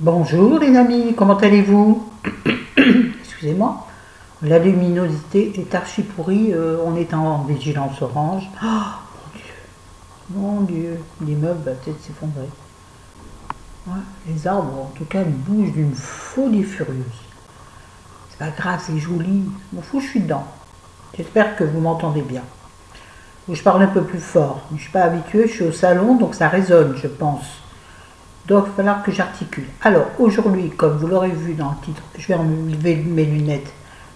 Bonjour les amis, comment allez-vous? Excusez-moi, la luminosité est archi pourrie, on est en vigilance orange. Oh mon Dieu, l'immeuble va peut-être s'effondrer. Ouais, les arbres en tout cas bougent d'une folie furieuse. C'est pas grave, c'est joli, je m'en fous, je suis dedans. J'espère que vous m'entendez bien. Je parle un peu plus fort, je ne suis pas habituée, je suis au salon donc ça résonne je pense. Donc il va falloir que j'articule. Alors aujourd'hui, comme vous l'aurez vu dans le titre, je vais enlever mes lunettes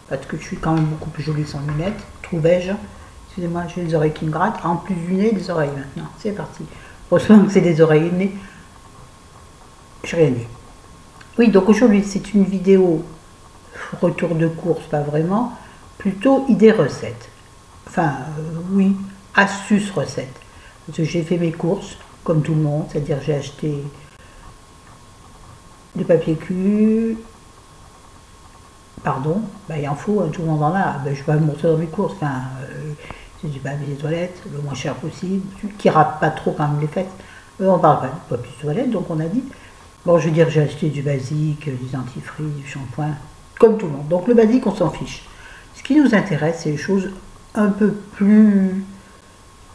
parce que je suis quand même beaucoup plus jolie sans lunettes, trouvais-je. Excusez-moi, j'ai les oreilles qui me grattent. En plus du nez, des oreilles maintenant. C'est parti. Heureusement que c'est des oreilles et le nez. Je rien dit. Oui, donc aujourd'hui c'est une vidéo retour de course, pas vraiment, plutôt idée recette. Enfin, oui, astuce recette. Parce que j'ai fait mes courses, comme tout le monde, c'est-à-dire j'ai acheté du papier cul, pardon, bah, il en faut, tout le monde en a, bah, je vais pas me montrer dans mes courses, enfin, c'est du papier toilette, le moins cher possible, qui rate pas trop quand même les fêtes. On parle pas de papier toilette, donc on a dit, bon je veux dire j'ai acheté du basique, du dentifrice, du shampoing, comme tout le monde, donc le basique on s'en fiche. Ce qui nous intéresse c'est les choses un peu plus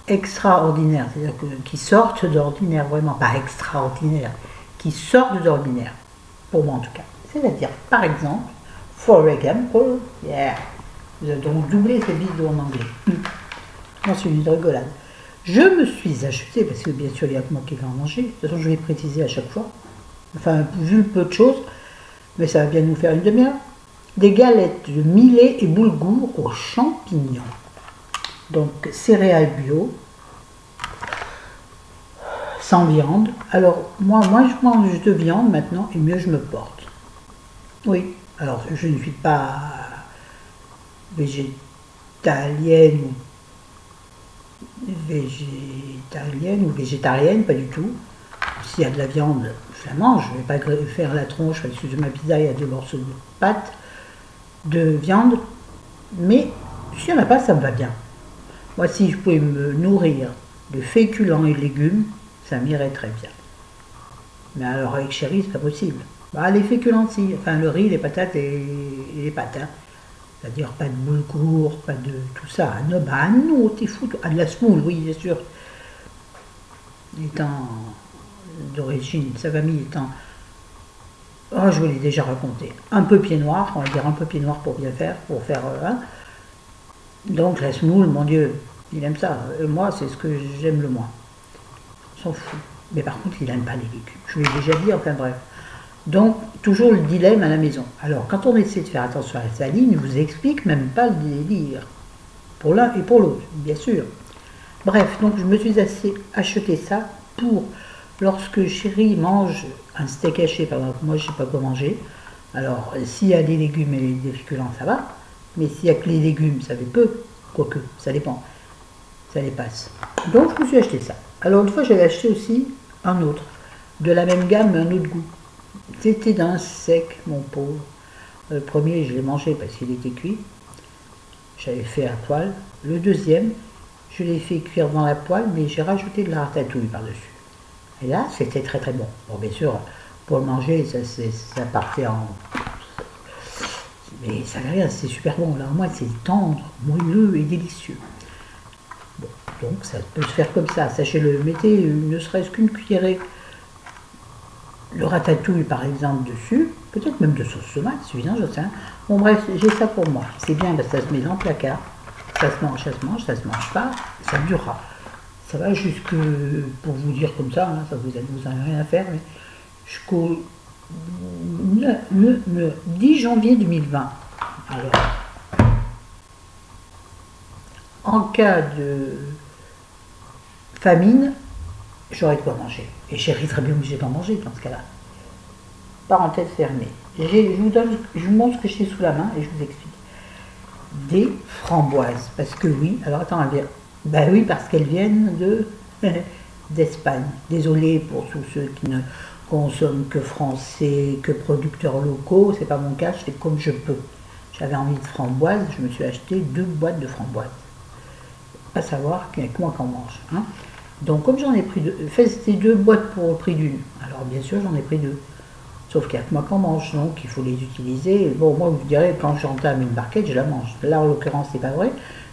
extraordinaires, c'est-à-dire qui sortent d'ordinaire, vraiment pas extraordinaire, qui sortent d'ordinaire. Pour moi en tout cas. C'est-à-dire, par exemple, for example, yeah, vous avez donc doublé cette vidéo en anglais. Non, c'est une rigolade. Je me suis acheté, parce que bien sûr il y a que moi qui vais en manger, de toute façon je vais préciser à chaque fois, enfin vu le peu de choses, mais ça va bien nous faire une demi-heure, des galettes de millet et boulgour aux champignons. Donc céréales bio, sans viande. Alors, moi je mange de viande maintenant et mieux je me porte. Oui, alors je ne suis pas végétalienne ou végétarienne, pas du tout. S'il y a de la viande, je la mange. Je ne vais pas faire la tronche parce que sur ma pizza il y a 2 morceaux de pâte, de viande. Mais s'il n'y en a pas, ça me va bien. Moi, si je pouvais me nourrir de féculents et de légumes, ça m'irait très bien. Mais alors avec chéri, c'est pas possible. Bah, les féculents, si. Enfin, le riz, les patates et les pâtes. Hein. C'est-à-dire pas de boulgour, pas de tout ça. Ah non, bah non, t'es fou. Ah, de la semoule, oui, bien sûr. Étant d'origine, sa famille étant... Oh, je vous l'ai déjà raconté. Un peu pied noir, on va dire un peu pied noir pour bien faire, pour faire... Donc la semoule, mon Dieu, il aime ça. Moi, c'est ce que j'aime le moins. On s'en fout. Mais par contre, il n'aime pas les légumes. Je vous l'ai déjà dit, enfin bref. Donc, toujours le dilemme à la maison. Alors, quand on essaie de faire attention à la saline, il ne vous explique même pas le délire. Pour l'un et pour l'autre, bien sûr. Bref, donc je me suis acheté ça pour, lorsque chéri mange un steak haché, par exemple, moi je ne sais pas quoi manger. Alors, s'il y a des légumes et des féculents, ça va. Mais s'il n'y a que les légumes, ça fait peu. Quoique, ça dépend. Ça les passe. Donc, je me suis acheté ça. Alors, une fois, j'avais acheté aussi un autre. De la même gamme, mais un autre goût. C'était d'un sec, mon pauvre. Le premier, je l'ai mangé parce qu'il était cuit. J'avais fait à poêle. Le deuxième, je l'ai fait cuire dans la poêle, mais j'ai rajouté de la ratatouille par-dessus. Et là, c'était très très bon. Bon, bien sûr, pour le manger, ça partait en... Mais ça n'a rien, c'est super bon. Là, au moins, c'est tendre, moelleux et délicieux. Bon, donc, ça peut se faire comme ça. Sachez-le, mettez ne serait-ce qu'une cuillerée le ratatouille par exemple dessus, peut-être même de sauce tomate, c'est suffisant, je sais. Bon bref, j'ai ça pour moi. C'est bien parce que ça se met dans le placard, ça se mange, ça se mange pas, ça durera. Ça va jusque, pour vous dire comme ça, hein, ça vous n'avez rien à faire, mais jusqu'au 10 janvier 2020. Alors, en cas de famine, j'aurais de quoi manger. Et chéri serait bien obligé d'en manger dans ce cas-là. Parenthèse fermée. Je vous montre ce que j'ai sous la main et je vous explique. Des framboises. Parce que oui, alors attends, ben oui, parce qu'elles viennent d'Espagne. Désolée pour tous ceux qui ne consomment que français, que producteurs locaux. C'est pas mon cas, je fais comme je peux. J'avais envie de framboises, je me suis acheté 2 boîtes de framboises. Pas savoir qu'il n'y a que moi qui en mange. Hein. Donc comme j'en ai pris 2, c'était 2 boîtes pour le prix d'une. Alors bien sûr j'en ai pris 2. Sauf qu'il n'y a que moi qui en mange, donc il faut les utiliser. Bon, moi, vous direz, quand j'entame une barquette, je la mange. Là, en l'occurrence, c'est pas vrai,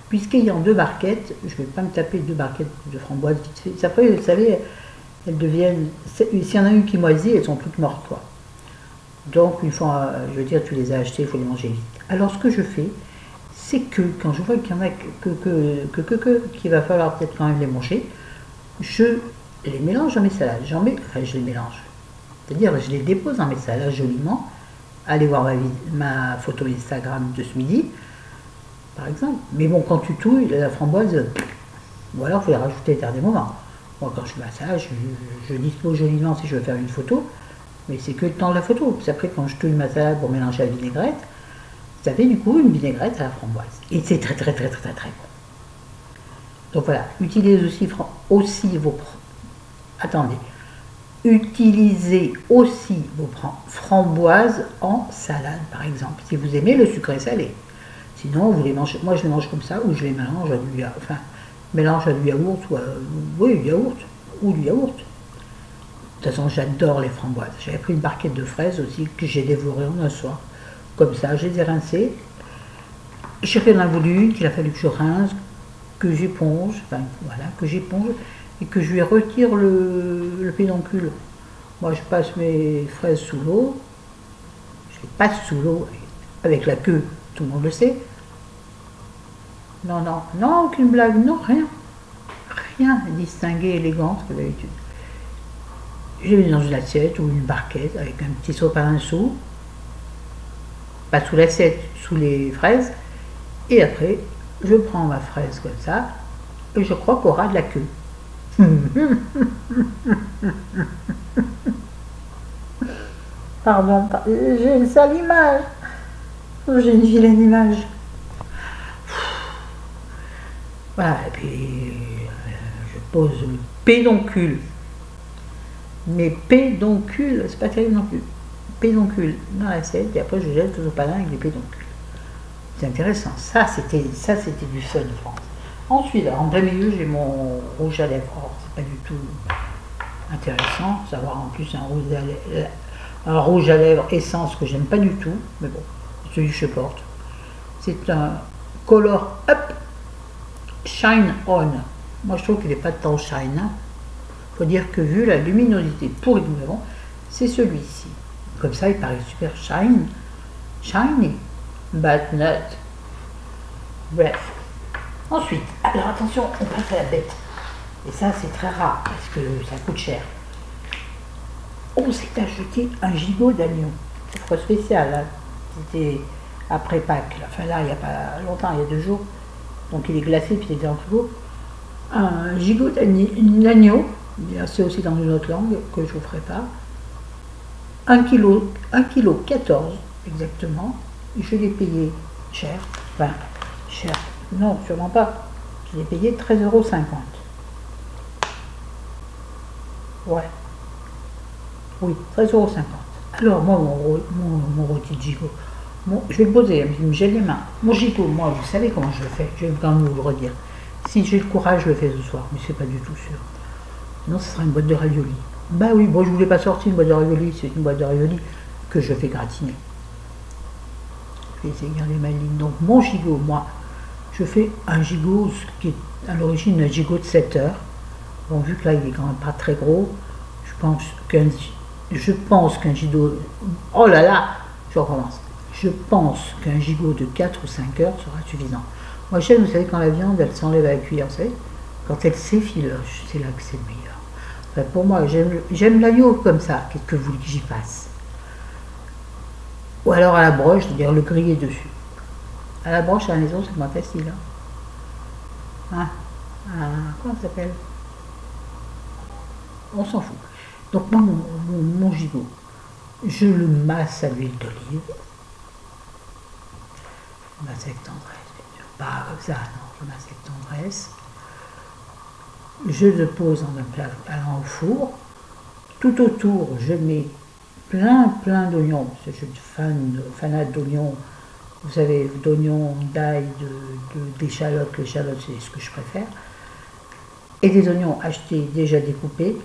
puisqu'ayant 2 barquettes, je ne vais pas me taper 2 barquettes de framboises vite fait. Après, vous savez, elles deviennent... S'il y en a une qui moisit, elles sont toutes mortes, quoi. Donc, une fois, je veux dire, tu les as achetées, il faut les manger vite. Alors, ce que je fais, c'est que quand je vois qu'il y en a qu'il va falloir peut-être quand même les manger, je les mélange dans mes salades. Enfin, je les mélange. C'est-à-dire, je les dépose dans mes salades joliment. Allez voir ma photo Instagram de ce midi, par exemple. Mais bon, quand tu touilles, la framboise, ou alors il faut les rajouter au dernier moment. Moi, quand je fais ma salade, je dispose joliment si je veux faire une photo, mais c'est que le temps de la photo. Puis après, quand je touille ma salade pour mélanger la vinaigrette, ça fait du coup une vinaigrette à la framboise. Et c'est très très très très très très bon. Donc voilà, utilisez aussi vos... Attendez. Utilisez aussi vos framboises en salade, par exemple, si vous aimez le sucré salé. Sinon, vous les mangez, moi je les mange comme ça, ou je les mélange à du yaourt, enfin, mélange à du yaourt, oui, du yaourt, ou du yaourt. De toute façon, j'adore les framboises. J'avais pris une barquette de fraises aussi, que j'ai dévorée en un soir. Comme ça, je les ai rincées. J'ai rien voulu, qu'il a fallu que je rince, que j'éponge, enfin, voilà, que j'éponge, et que je lui retire le pédoncule. Moi, je passe mes fraises sous l'eau, je les passe sous l'eau avec la queue, tout le monde le sait. Non, non, non, aucune blague, non, rien. Rien distingué, élégant, comme d'habitude. Je les mets dans une assiette ou une barquette avec un petit sopalin dessous, pas sous l'assiette, sous les fraises, et après, je prends ma fraise comme ça, et je crois qu'on aura de la queue. Pardon, j'ai une sale image. J'ai une vilaine image. Voilà, et puis je pose le pédoncule. Mais pédoncule, c'est pas terrible non plus. Pédoncule dans l'assiette, et après je jette tout au palin avec les pédoncules. C'est intéressant. Ça, c'était du fun, France. Ensuite, alors, en plein milieu, j'ai mon rouge à lèvres. Alors, c'est pas du tout intéressant. Savoir en plus un rouge à lèvres essence que j'aime pas du tout, mais bon, celui que je porte. C'est un Color Up Shine On. Moi, je trouve qu'il n'est pas tant shine. Faut dire que vu la luminosité pour les mouvements, c'est celui-ci. Comme ça, il paraît super shiny, but not. Bref. Ensuite, alors attention, on passe à la bête. Et ça, c'est très rare parce que ça coûte cher. On s'est acheté un gigot d'agneau. Offre spéciale, hein. C'était après Pâques. Enfin là, il n'y a pas longtemps, il y a 2 jours. Donc il est glacé, puis il était en frigo. Un gigot d'agneau, c'est aussi dans une autre langue que je ne vous ferai pas. 1 kg 14 exactement. Je l'ai payé cher. Enfin, cher. Non, sûrement pas. Je l'ai payé 13,50 €. Ouais. Oui, 13,50 €. Alors, moi, mon rôti de gigot, je vais le poser, j'ai les mains. Mon gigot, moi, vous savez comment je le fais. Je vais quand même vous le redire. Si j'ai le courage, je le fais ce soir, mais c'est pas du tout sûr. Sinon, ce sera une boîte de raviolis. Bah oui, bon, je ne voulais pas sortir une boîte de raviolis, c'est une boîte de raviolis que je fais gratiner. Je vais essayer de garder ma ligne. Donc, mon gigot, moi, je fais un gigot qui est à l'origine un gigot de 7 heures. Bon, vu que là, il est quand même pas très gros, je pense qu'un gigot... Oh là là, je recommence. Je pense qu'un gigot de 4 ou 5 heures sera suffisant. Moi, j'aime, vous savez, quand la viande, elle s'enlève à la cuillère, vous savez, quand elle s'effiloche, c'est là que c'est le meilleur. Enfin, pour moi, j'aime l'agneau comme ça. Qu'est-ce que vous voulez que j'y fasse? Ou alors à la broche, c'est-à-dire le griller dessus. À la broche à la maison, c'est moins facile. Hein? Comment ça s'appelle? On s'en fout. Donc moi, mon gigot, je le masse à l'huile d'olive. Je masse avec tendresse, bien sûr. Pas comme ça, non, je masse avec tendresse. Je le pose dans un plat allant au four. Tout autour, je mets plein d'oignons. Je suis fanat d'oignons. Vous savez, d'oignons, d'ail, d'échalotes. L'échalote, c'est ce que je préfère. Et des oignons achetés déjà découpés,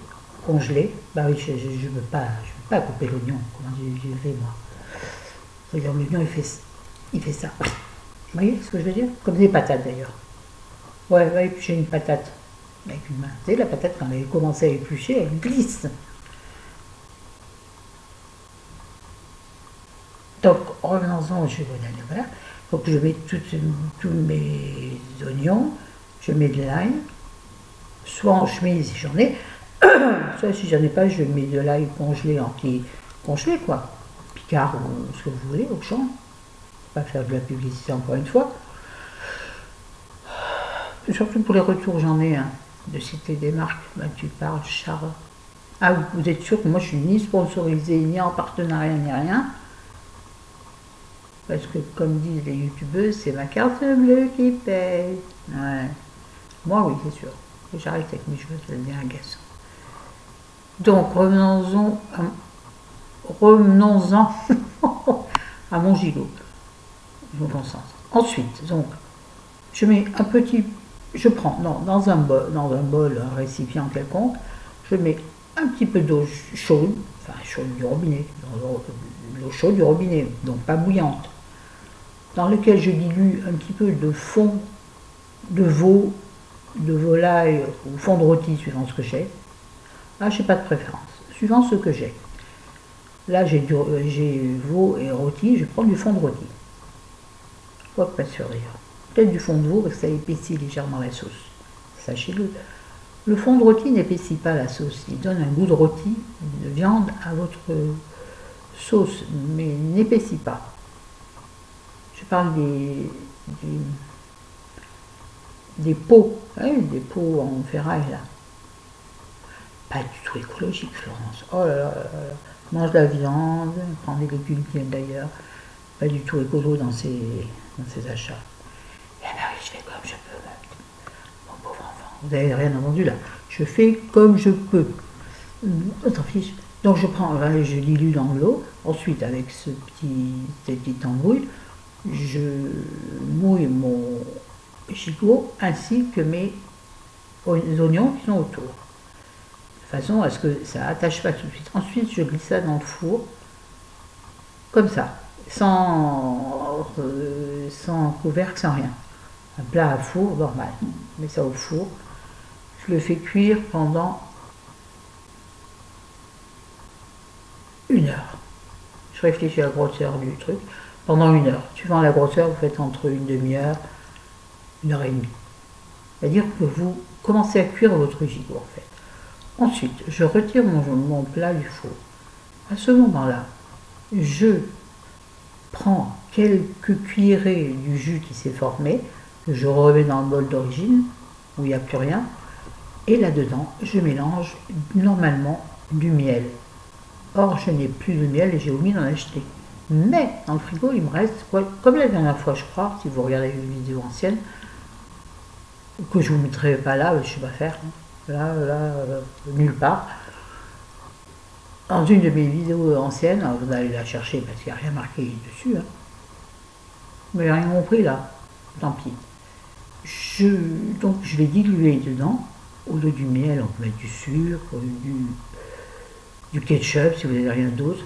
congelés. Bah oui, je ne veux pas pas couper l'oignon, comment j'ai fait moi. Regarde, l'oignon, il fait ça. Vous voyez ce que je veux dire? Comme des patates d'ailleurs. Ouais, ouais, j'ai une patate avec une main. Vous savez, la patate, quand elle commence à éplucher, elle glisse. Donc, revenons-en, voilà. Donc, je mets tous mes oignons, je mets de l'ail, soit en chemise si j'en ai, soit si j'en ai pas, je mets de l'ail congelé, congelé quoi, Picard ou ce que vous voulez, au champ. Pas faire de la publicité encore une fois. Surtout pour les retours, j'en ai un, de citer des marques. Ben, tu parles, Charles. Ah, vous êtes sûr que moi je suis ni sponsorisée, ni en partenariat, ni rien. Parce que, comme disent les youtubeuses, c'est ma carte bleue qui paye. Ouais. Moi, oui, c'est sûr. J'arrête avec mes cheveux, ça devient agaçant. Donc, revenons-en à mon gigot. Je me concentre. Ensuite, donc, je mets un petit... Je prends, dans un bol, un récipient quelconque, je mets un petit peu d'eau chaude, enfin chaude du robinet, l'eau chaude du robinet, donc pas bouillante, dans lequel je dilue un petit peu de fond de veau, de volaille ou fond de rôti, suivant ce que j'ai. Là, je n'ai pas de préférence, suivant ce que j'ai. Là, j'ai veau et rôti, je prends du fond de rôti. Pas sûr d'ailleurs. Peut-être du fond de veau parce que ça épaissit légèrement la sauce. Sachez-le. Le fond de rôti n'épaissit pas la sauce. Il donne un goût de rôti, de viande à votre sauce, mais n'épaissit pas. Je parle des pots, hein, des pots en ferraille là. Pas du tout écologique, Florence. Oh là là là là. Mange de la viande, prends des légumes qui viennent d'ailleurs. Pas du tout écolo dans ses achats. Eh bien oui, je fais comme je peux, mon pauvre enfant. Vous n'avez rien entendu là. Je fais comme je peux. On s'en fiche. Donc je prends, je dilue dans l'eau. Ensuite, avec cette petite embrouille, je mouille mon gigot ainsi que mes oignons qui sont autour. De façon à ce que ça n'attache pas tout de suite. Ensuite, je glisse ça dans le four, comme ça, sans couvercle, sans rien. Un plat à four normal. Je mets ça au four. Je le fais cuire pendant 1 heure. Je réfléchis à la grosseur du truc. Pendant 1 heure. Suivant la grosseur, vous faites entre une demi-heure, 1 heure et demie. C'est-à-dire que vous commencez à cuire votre gigot en fait. Ensuite, je retire mon plat du four. À ce moment-là, je prends quelques cuillerées du jus qui s'est formé, que je remets dans le bol d'origine, où il n'y a plus rien, et là-dedans, je mélange normalement du miel. Or, je n'ai plus de miel et j'ai omis d'en acheter. Mais dans le frigo, il me reste, comme la dernière fois, je crois, si vous regardez une vidéo ancienne, que je ne vous mettrai pas là, je ne sais pas faire, là, nulle part. Dans une de mes vidéos anciennes, vous allez la chercher parce qu'il n'y a rien marqué dessus, hein. Mais rien compris là, tant pis. Donc je vais diluer dedans, au lieu du miel, on peut mettre du sucre, du ketchup si vous n'avez rien d'autre.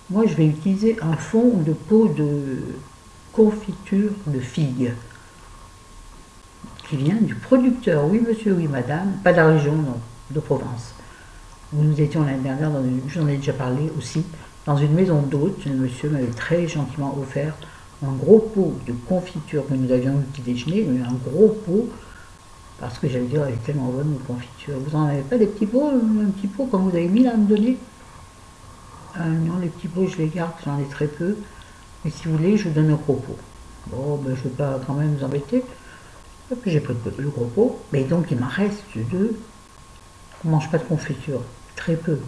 Moi je vais utiliser un fond de pot de confiture de figues, qui vient du producteur, oui monsieur, oui madame, pas de la région, non, de Provence. Nous étions l'année dernière, j'en ai déjà parlé aussi, dans une maison d'hôtes. Le monsieur m'avait très gentiment offert un gros pot de confiture que nous avions eu petit déjeuner, mais un gros pot, parce que j'avais dit, elle est tellement bonne, une confiture. Vous n'en avez pas des petits pots, un petit pot comme vous avez mis là à me donner? Non, les petits pots, je les garde, j'en ai très peu. Mais si vous voulez, je vous donne un gros pot. Bon, ben, je ne vais pas quand même vous embêter. Et puis j'ai pris le gros pot, mais donc il m'en reste deux. On ne mange pas de confiture, très peu.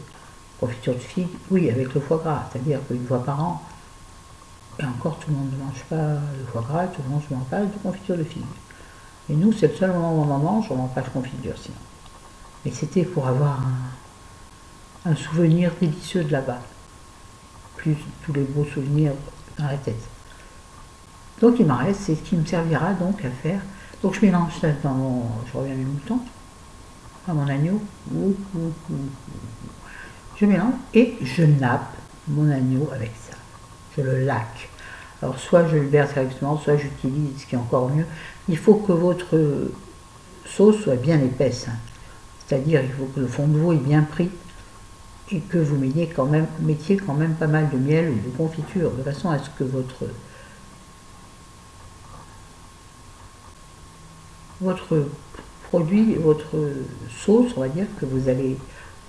Confiture de figue, oui, avec le foie gras, c'est-à-dire qu'une fois par an, et encore tout le monde ne mange pas le foie gras, tout le monde ne mange pas de confiture de figue. Et nous, c'est le seul moment où on en mange, on ne mange pas de confiture sinon. Mais c'était pour avoir un souvenir délicieux de là-bas, plus tous les beaux souvenirs dans la tête. Donc il m'en reste, c'est ce qui me servira donc à faire. Donc je mélange ça je reviens à mes moutons, à mon agneau. je mélange et je nappe mon agneau avec ça. Je le laque. Alors soit je le verse directement, soit j'utilise, ce qui est encore mieux. Il faut que votre sauce soit bien épaisse. Hein. C'est-à-dire il faut que le fond de veau est bien pris et que vous mettiez quand même pas mal de miel ou de confiture, de façon à ce que votre produit, votre sauce, on va dire,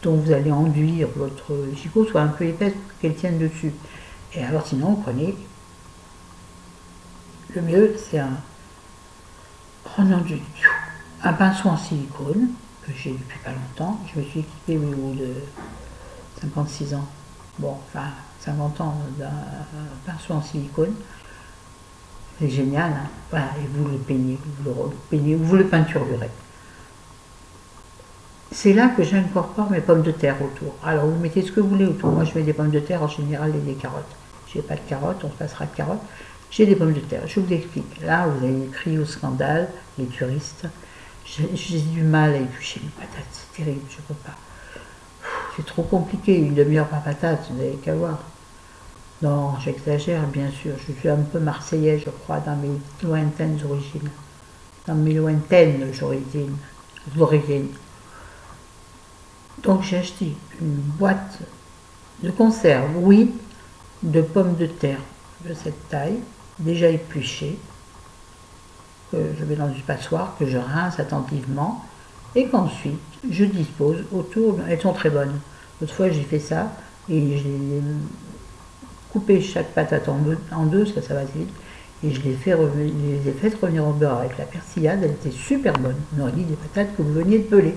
dont vous allez enduire votre gigot, soit un peu épaisse pour qu'elle tienne dessus. Et alors sinon, vous prenez, le mieux, c'est un pinceau en silicone, que j'ai depuis pas longtemps. Je me suis équipée au niveau de 56 ans, bon, enfin 50 ans d'un pinceau en silicone. C'est génial, hein. Voilà, et vous le peignez, vous le peinturerez. C'est là que j'incorpore mes pommes de terre autour. Alors vous mettez ce que vous voulez autour. Moi je mets des pommes de terre en général et des carottes. J'ai pas de carottes, on se passera de carottes. J'ai des pommes de terre. Je vous explique. Là vous avez crié au scandale, les turistes. J'ai du mal à éplucher mes patates, c'est terrible, je peux pas. C'est trop compliqué, une demi-heure par patate, vous n'avez qu'à voir. Non, j'exagère bien sûr, je suis un peu marseillais, je crois, dans mes lointaines origines. Dans mes lointaines origines. Donc j'ai acheté une boîte de conserve, oui, de pommes de terre de cette taille, déjà épluchées, que je mets dans une passoire, que je rince attentivement, et qu'ensuite je dispose autour. Elles sont très bonnes. Autrefois j'ai fait ça, et j'ai coupé chaque patate en deux, ça va assez vite, et je les ai fait revenir au beurre avec la persillade. Elles étaient super bonnes. On aurait dit des patates que vous veniez de peler.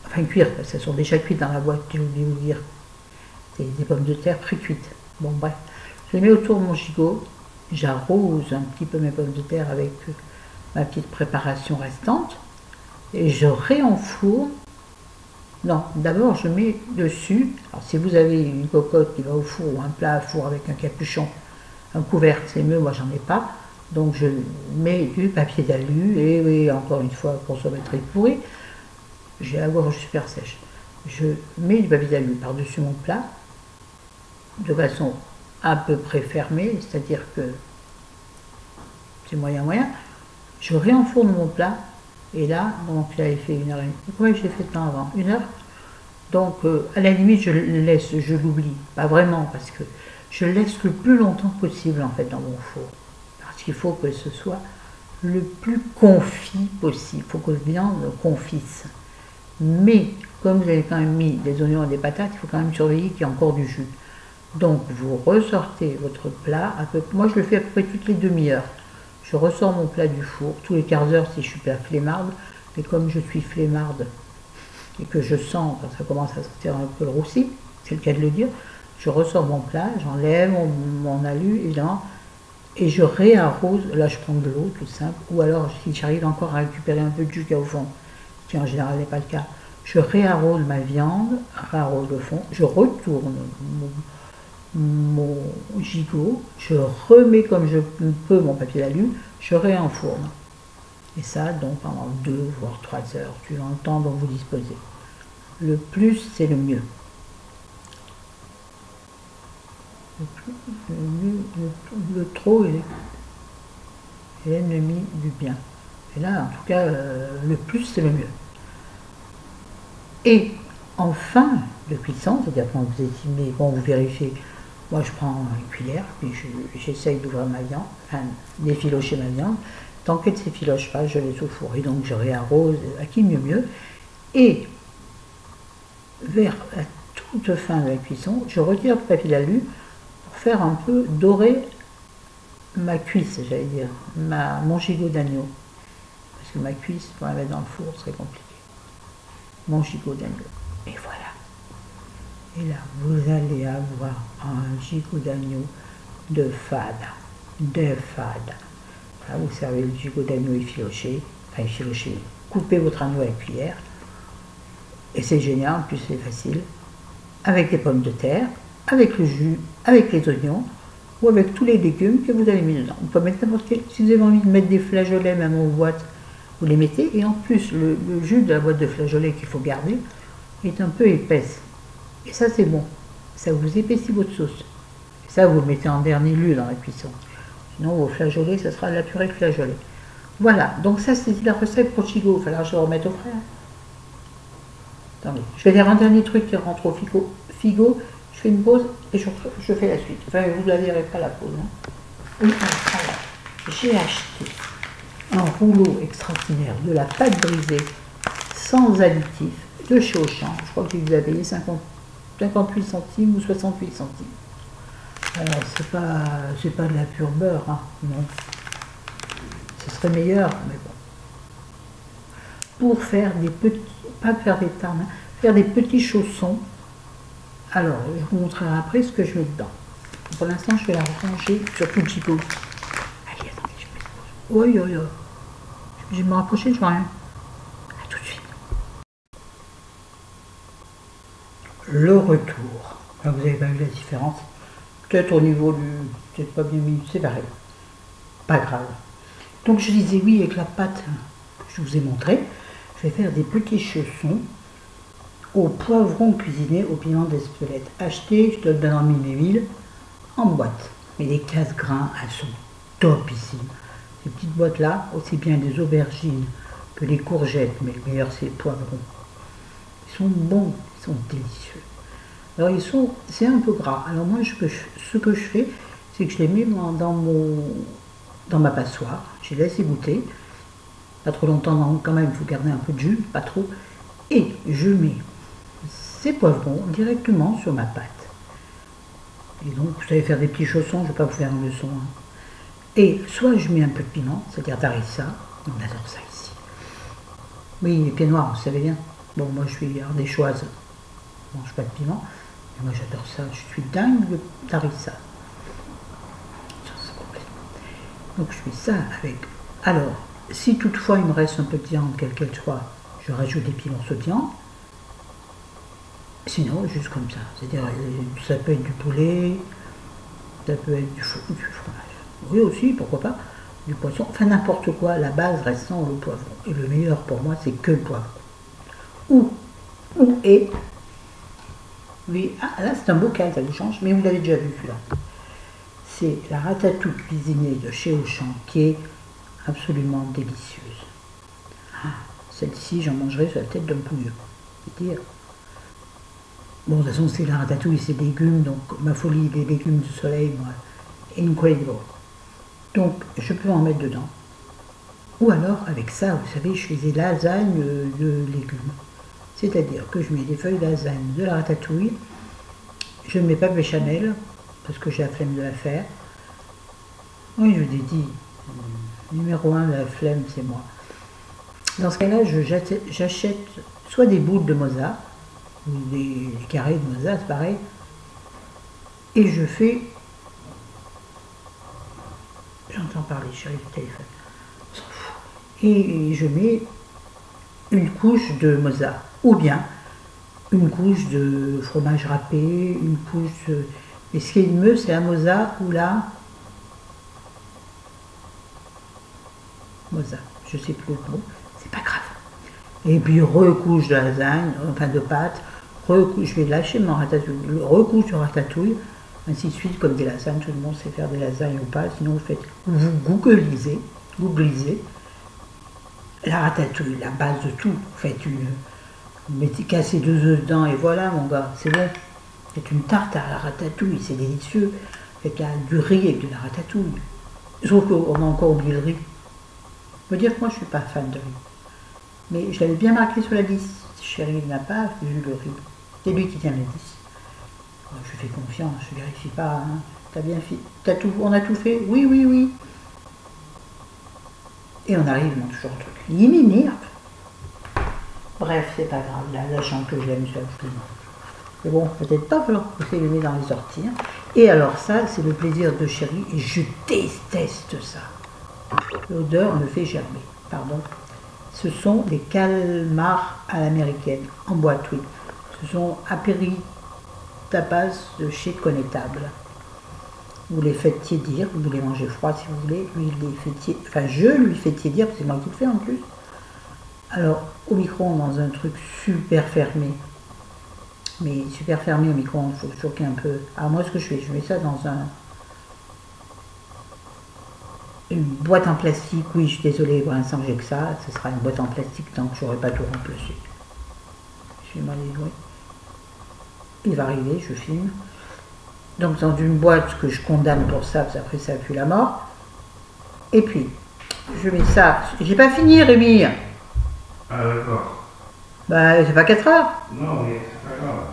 Enfin cuire, parce qu'elles sont déjà cuites dans la boîte, j'ai oublié de vous dire. C'est des pommes de terre pré-cuites. Bon bref, je les mets autour de mon gigot, j'arrose un petit peu mes pommes de terre avec ma petite préparation restante, et je réenfourne. Non, d'abord je mets dessus, alors si vous avez une cocotte qui va au four ou un plat à four avec un capuchon, un couvercle, c'est mieux, moi j'en ai pas, donc je mets du papier d'alu, et oui, encore une fois, consommatrice pourrie, j'ai la gorge super sèche. Je mets du papier d'alu par-dessus mon plat, de façon à peu près fermée, c'est-à-dire que c'est moyen. Je réenfourne mon plat, et là, donc j'avais fait 1 heure et demie. Pourquoi j'ai fait tant avant 1 heure. Donc à la limite, je l'oublie, pas vraiment, parce que je le laisse le plus longtemps possible en fait dans mon four. Parce qu'il faut que ce soit le plus confit possible, il faut que la viande confisse. Mais comme vous avez quand même mis des oignons et des patates, il faut quand même surveiller qu'il y ait encore du jus. Donc vous ressortez votre plat, moi je le fais à peu près toutes les demi-heures. Je ressors mon plat du four, tous les quarts d'heure si je suis pas flemmarde, mais comme je suis flemmarde et que je sens quand ça commence à sortir un peu le roussi, c'est le cas de le dire, je ressors mon plat, j'enlève mon alu évidemment, et je réarrose, là je prends de l'eau tout simple, ou alors si j'arrive encore à récupérer un peu de jus qu'il y a au fond, qui en général n'est pas le cas, je réarrose ma viande, réarrose le fond, je retourne mon gigot, je remets comme je peux mon papier d'alu, je réenfourne. Et ça donc pendant 2 voire 3 heures, suivant le temps dont vous disposez. Le plus c'est le mieux. Le trop est l'ennemi du bien. Et là en tout cas le plus c'est le mieux. Et en fin de cuisson, c'est-à-dire quand vous estimez, quand vous vérifiez, moi je prends une cuillère, puis j'essaye d'ouvrir ma viande, enfin d'effilocher ma viande. Tant qu'elle ne s'effiloche pas, je laisse au four. Et donc je réarrose, à qui mieux. Et vers la toute fin de la cuisson, je retire le papier d'alu pour faire un peu dorer ma cuisse, j'allais dire, mon gigot d'agneau. Parce que ma cuisse, pour la mettre dans le four, serait compliqué. Mon gigot d'agneau. Et voilà. Et là, vous allez avoir un gigot d'agneau de fade. Là, vous servez le gigot d'agneau effiloché, coupez votre agneau avec cuillère. Et c'est génial, en plus c'est facile. Avec des pommes de terre, avec le jus, avec les oignons, ou avec tous les légumes que vous avez mis dedans. Vous pouvez mettre n'importe quel. Si vous avez envie de mettre des flageolets, même en boîte, vous les mettez. Et en plus, le jus de la boîte de flageolets qu'il faut garder est un peu épaisse. Et ça, c'est bon. Ça vous épaissit votre sauce. Et ça, vous le mettez en dernier lieu dans la cuisson. Sinon, vos flageolets, ça sera de la purée de flageolets. Voilà, donc ça, c'est la recette pour Chigo. Il va falloir que je le remette au frais. Attendez, je vais faire un dernier truc qui rentre au figo. Je fais une pause et je fais la suite. Enfin, vous ne la verrez pas la pause. Hein. Oui, alors, j'ai acheté un rouleau extraordinaire de la pâte brisée sans additif de chez Auchan. Je crois que je vous ai payé 58 centimes ou 68 centimes. Alors, c'est pas de la pure beurre, hein, non. Ce serait meilleur, mais bon. Pour faire des petits, pas faire des tarmes, hein, faire des petits chaussons. Alors, je vous montrerai après ce que je mets dedans. Pour l'instant, je vais la ranger sur tout le Chico. Allez, attendez, je mets pause. Oui, oui, oui. Je vais me rapprocher, je vois rien. À tout de suite. Le retour. Là, vous avez pas vu la différence. Peut-être au niveau du... Peut-être pas bien mis, c'est pareil. Pas grave. Donc, je disais oui, avec la pâte, je vous ai montré. Je vais faire des petits chaussons au poivron cuisiné au piment d'Espelette. Acheté, je te le donne en mille en boîte. Mais les casse-grains, elles sont topissimes. Ces petites boîtes-là, aussi bien des aubergines que les courgettes, mais le meilleur c'est les poivrons. Ils sont bons, ils sont délicieux. Alors c'est un peu gras. Alors moi, ce que je fais, c'est que je les mets dans ma passoire. Je les laisse égoutter. Pas trop longtemps, quand même, il faut garder un peu de jus, pas trop. Et je mets ces poivrons directement sur ma pâte. Et donc, vous savez faire des petits chaussons, je ne vais pas vous faire une leçon. Hein. Et soit je mets un peu de piment, c'est-à-dire d'harissa, on adore ça ici. Oui, les pieds noirs, vous savez bien. Bon, moi je suis ardéchoise, je ne mange pas de piment, mais moi j'adore ça, je suis dingue d'harissa. Donc je fais ça avec... Alors, si toutefois il me reste un peu de viande, quelle qu'elle soit, je rajoute des petits morceaux de viande. Sinon, juste comme ça. C'est-à-dire, ça peut être du poulet, ça peut être du fromage. Oui aussi, pourquoi pas, du poisson. Enfin, n'importe quoi, la base restant le poivron. Et le meilleur pour moi, c'est que le poivron. Oui, ah, là c'est un bocal, ça vous change, mais vous l'avez déjà vu celui-là. C'est la ratatouille cuisinée de chez Auchan qui est absolument délicieuse. Ah, celle-ci, j'en mangerai sur la tête d'un pouilleux. C'est-à-dire... Bon, de toute façon, c'est la ratatouille, c'est des légumes, donc ma folie des légumes du soleil, moi, incredible. Donc, je peux en mettre dedans. Ou alors, avec ça, vous savez, je fais des lasagnes de légumes. C'est-à-dire que je mets des feuilles de lasagne, de la ratatouille, je ne mets pas béchamel, parce que j'ai la flemme de la faire. Oui, je vous ai dit, numéro 1 de la flemme, c'est moi. Dans ce cas-là, j'achète soit des boules de Mozart, ou des carrés de Mozart, c'est pareil, et je fais... J'entends parler, chérie, du téléphone. On s'en fout. Et je mets une couche de Mozart, ou bien une couche de fromage râpé, une couche de... Et ce qui est mieux, c'est la Mozart ou la... Mozart, je ne sais plus le mot, c'est pas grave. Et puis recouche de lasagne, enfin de pâte, je vais lâcher mon ratatouille, recouche de ratatouille, ainsi de suite, comme des lasagnes, tout le monde sait faire des lasagnes ou pas, sinon vous googlisez la ratatouille, la base de tout, vous faites vous mettez cassez 2 œufs dedans et voilà mon gars, c'est bon. Faites une tarte à la ratatouille, c'est délicieux, faites du riz avec de la ratatouille. Sauf qu'on a encore oublié le riz. Je veux dire que moi je ne suis pas fan de riz. Mais je l'avais bien marqué sur la liste. Chérie n'a pas vu le riz. C'est lui qui tient la liste. Je fais confiance, je ne vérifie pas. Hein. T'as bien fait. On a tout fait. Oui, oui, oui. Et on arrive, il manque toujours un truc. Il m'énerve. Bref, c'est pas grave. Là, la chance que j'aime, c'est absolument. Mais bon, peut-être pas falloir pousser le nez dans les orties. Et alors ça, c'est le plaisir de chérie. Et je déteste ça. L'odeur me fait gerber. Pardon. Ce sont des calmars à l'américaine, en boîte, oui. Ce sont apéritapas de chez Connétable. Vous les faites tiédir, vous les mangez froids si vous voulez. Lui, il les fait tiédir. Enfin, je lui fais tiédir, parce que c'est moi qui le fais en plus. Alors, au micro-ondes, dans un truc super fermé. mais super fermé au micro-ondes, il faut choquer un peu. Alors moi ce que je fais, je mets ça dans une boîte en plastique. Oui, je suis désolée, pour l'instant j'ai que ça, ce sera une boîte en plastique tant que j'aurai pas tout remplacé. Je vais m'en déjouer. Il va arriver, je filme. Donc dans une boîte que je condamne pour ça, parce qu'après ça pue la mort. Et puis, je mets ça. J'ai pas fini, Rémi. Ah d'accord. Bah, c'est pas 4 heures. Non, mais c'est pas grave.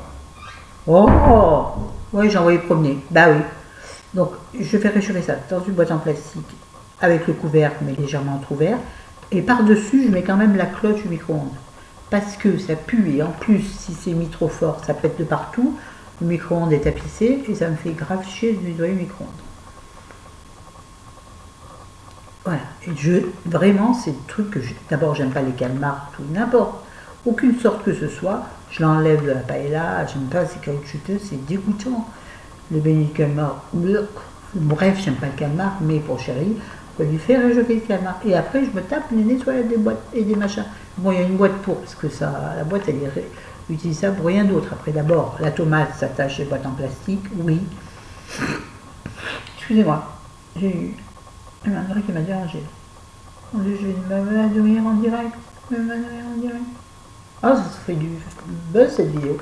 Oh, oui, j'ai envoyé promener. Bah oui. Donc, je vais réchauffer ça dans une boîte en plastique avec le couvercle, mais légèrement entrouvert. Et par-dessus, je mets quand même la cloche du micro-ondes. Parce que ça pue, et en plus, si c'est mis trop fort, ça pète de partout. Le micro-ondes est tapissé, et ça me fait grave chier de nettoyer le micro-ondes. Voilà. Et vraiment, c'est le truc que d'abord, j'aime pas les calmars, tout, n'importe. Aucune sorte que ce soit. Je l'enlève de la paella, j'aime pas, c'est caoutchouteux, c'est dégoûtant. Le béni calmar, bref, j'aime pas le calmar, mais pour chérie, je lui faire réchauffer le calmar. Et après, je me tape les nettoyages des boîtes et des machins. Bon, il y a une boîte pour, parce que ça, la boîte, elle est utilisable pour rien d'autre. Après, d'abord, la tomate s'attache aux boîtes en plastique, oui. Excusez-moi, j'ai eu un André qui m'a dérangé. Je vais m'amadouir en direct. Ah, ça se fait du buzz cette vidéo.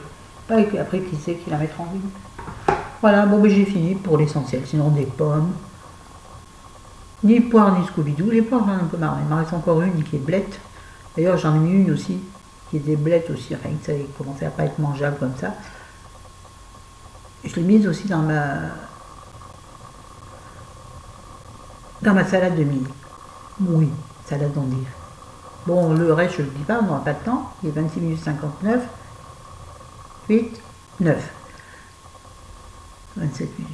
Après, qui sait qui la mettra en ligne. Voilà, bon, ben j'ai fini pour l'essentiel. Sinon, des pommes. Ni poire, ni Scooby-Doo. Les poires, j'en ai un peu marre. Il m'en reste encore une qui est blette. D'ailleurs, j'en ai mis une aussi, qui était blette aussi. Enfin, ça commençait à pas être mangeable comme ça. Je l'ai mise aussi dans ma salade de midi. Oui, salade d'endive. Bon, le reste, je ne le dis pas, on n'aura pas de temps. Il est 26 minutes 59. 8, 9. 27 minutes.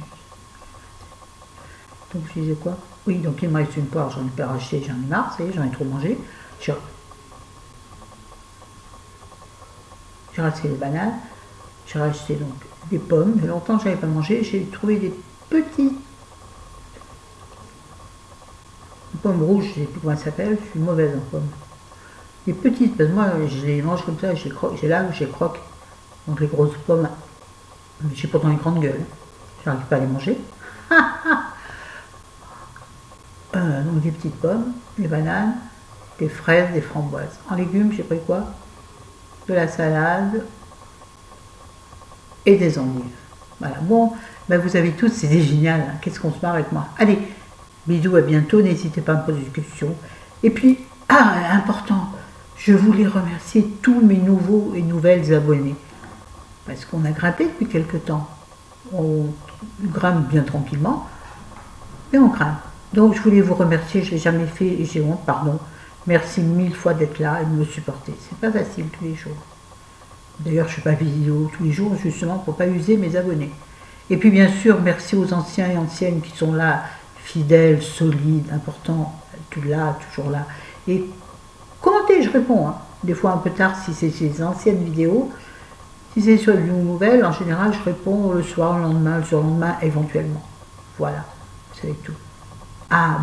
Donc, je disais quoi? Oui, donc il me reste une poire, j'en ai pas racheté, j'en ai marre, ça y est, j'en ai trop mangé. J'ai racheté les bananes, j'ai racheté donc des pommes. Il y a longtemps que je n'avais pas mangé, j'ai trouvé des petites pommes rouges, je ne sais plus comment elles s'appellent, je suis mauvaise en pommes. Les petites, parce que moi je les mange comme ça, j'ai là où j'ai croque. Donc les grosses pommes, j'ai pourtant une grande gueule, j'arrive pas à les manger. Donc des petites pommes, des bananes, des fraises, des framboises. En légumes, j'ai pris quoi? De la salade et des endives. Voilà, bon, ben vous avez tous, c'est génial, hein. Qu'est-ce qu'on se marre avec moi. Allez, bisous, à bientôt, n'hésitez pas à me poser des questions. Et puis, important, je voulais remercier tous mes nouveaux et nouvelles abonnés. Parce qu'on a grimpé depuis quelques temps. On grimpe bien tranquillement, mais on grimpe. Donc je voulais vous remercier, je ne l'ai jamais fait et j'ai honte, pardon. Merci 1000 fois d'être là et de me supporter. C'est pas facile tous les jours. D'ailleurs, je ne fais pas vidéo tous les jours, justement pour ne pas user mes abonnés. Et puis bien sûr, merci aux anciens et anciennes qui sont là, fidèles, solides, importants, tout là, toujours là. Et commentez, je réponds. Hein. Des fois un peu tard si c'est les anciennes vidéos. Si c'est sur une nouvelle, en général, je réponds le soir, le lendemain, le surlendemain, éventuellement. Voilà, c'est tout.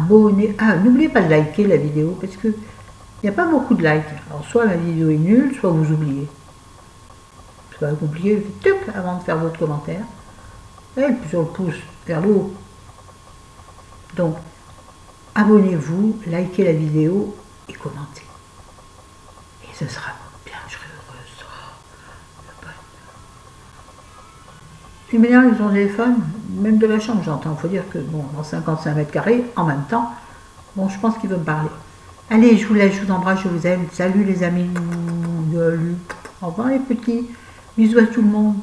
N'oubliez pas de liker la vidéo, parce que il n'y a pas beaucoup de likes. Alors, soit la vidéo est nulle, soit vous oubliez. C'est pas compliqué, faites avant de faire votre commentaire. Et puis sur le pouce vers le haut. Donc, abonnez-vous, likez la vidéo et commentez. Et ce sera bien, je serai heureuse. Il m'énerve son téléphone, même de la chambre j'entends. Il faut dire que, bon, dans 55 mètres carrés, en même temps, bon, je pense qu'il veut me parler. Allez, je vous laisse, je vous embrasse, je vous aime. Salut les amis. Au revoir les petits. Bisous à tout le monde.